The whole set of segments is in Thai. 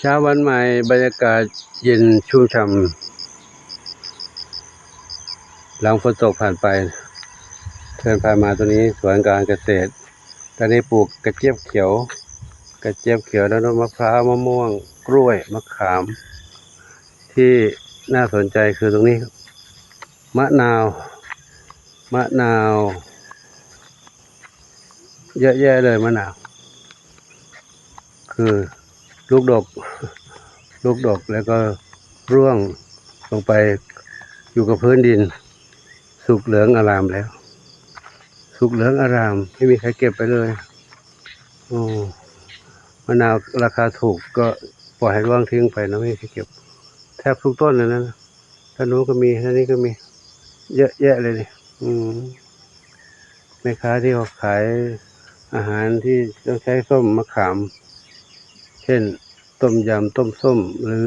ช้าวันใหม่บรรยากาศเย็นชุ่มฉ่ำหลังฝนตกผ่านไปเดินผ่านมาตัวนี้สวนการเกษตรตอนนี้ปลูกกระเจี๊ยบเขียวแล้วก็มะพร้าวมะม่วงกล้วยมะขามที่น่าสนใจคือตรงนี้มะนาวเยอะแยะเลยมะนาวคือลูกดกแล้วก็ร่วงลงไปอยู่กับพื้นดินสุกเหลืองอารามแล้วสุกเหลืองอารามไม่มีใครเก็บไปเลยโอ้มะนาวราคาถูกก็ปล่อยให้ร่วงทิ้งไปนะไม่มีใครเก็บแทบทุกต้นเลยนะท่านนู้นก็มีท่านนี้ก็มีเยอะแยะเลยนี่แม่ค้าที่เขาขายอาหารที่ต้องใช้ส้มมะขามเช่นต้มยำต้มส้มหรือ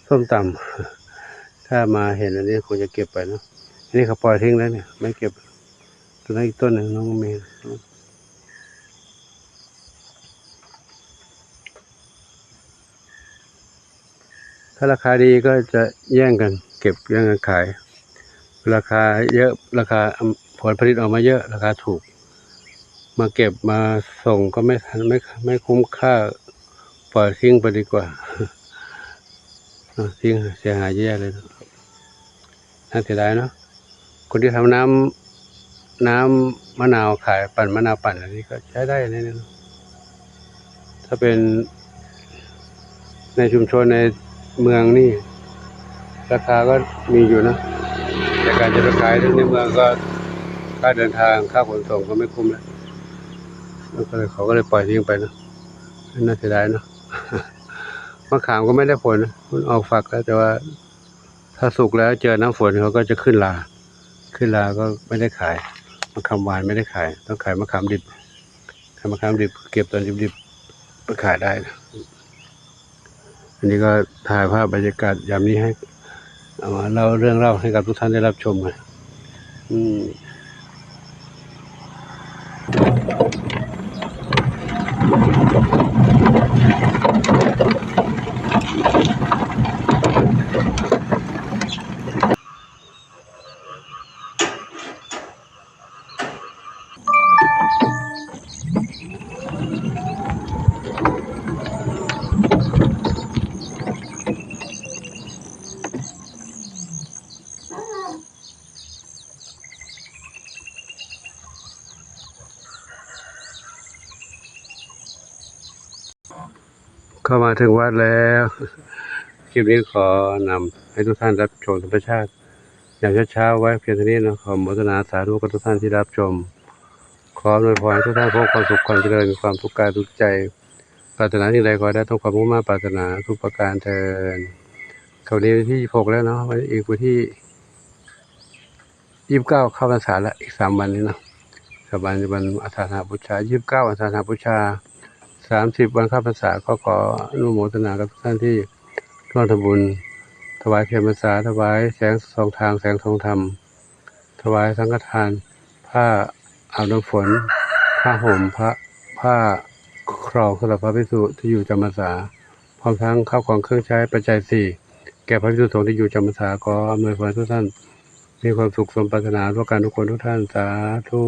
ส้มตำถ้ามาเห็นอันนี้คงจะเก็บไปนะอันนี้เขาปล่อยทิ้งแล้วเนี่ยไม่เก็บตัวนั้นอีกต้นหนึ่งน้องมีถ้าราคาดีก็จะแย่งกันเก็บแย่งกันขายราคาเยอะราคาผลผลิตออกมาเยอะราคาถูกมาเก็บมาส่งก็ไม่ทันไม่คุ้มค่าปล่อยทิ้งไปดีกว่าทิ้งเสียหายเยอะเลยน่าเสียดายเนาะคนที่ทำน้ำมะนาวขายปั่นมะนาวปั่นอันนี้ก็ใช้ได้นี่นะถ้าเป็นในชุมชนในเมืองนี่ราคาก็มีอยู่นะแต่การจะไปขายในเมืองก็ค่าเดินทางค่าขนส่งก็ไม่คุ้มแล้วก็เลยเขาก็เลยปล่อยทิ้งไปนะน่าเสียดายเนาะมะขามก็ไม่ได้ผลมันออกฝักแล้วแต่ว่าถ้าสุกแล้วเจอน้ำฝนเขาก็จะขึ้นราก็ไม่ได้ขายมะขามหวานไม่ได้ขายต้องขายมะขามดิบมะขามดิบเก็บตอนดิบๆไปขายได้นะอันนี้ก็ถ่ายภาพบรรยากาศยามนี้ให้เอามาเล่าเรื่องเล่าให้กับทุกท่านได้รับชมกันเข้ามาถึงวัดแล้วคลิปนี้ขอนำให้ทุกท่านรับชมธรรมชาติอย่างเช้าๆไว้เพียงเท่านี้นะขออนุโมทนาสาธุกับทุกท่านที่รับชมขออวยพรให้ทุกท่านพบความสุขความเจริญความทุกข์กายทุกใจปรารถนาสิ่งใดขอได้ต้องความมุ่งมั่นปรารถนาทุกประการเทอญเขานี้วันที่26แล้วเนาะอีกวันที่29เข้าพรรษาละอีก3 วันนี้เนาะวันอาสาฬหบูชา29อาสาฬหบูชา30 วันเข้าพรรษาก็ขออนุโมทนากับทุกท่านที่ร่วมทำบุญถวายเทียนพรรษาถวายแสงสองทางแสงทองธรรมถวายสังฆทานผ้าอาบน้ำฝนผ้าห่มผ้าครองสำหรับพระภิกษุที่อยู่จำพรรษาพร้อมทั้งข้าวของเครื่องใช้ปัจจัย4แก่พระภิกษุสงฆ์ที่อยู่จำพรรษาขออำนวยพรทุกท่านมีความสุขสมปรารถนาทุกการทุกคนทุกท่านสาธุ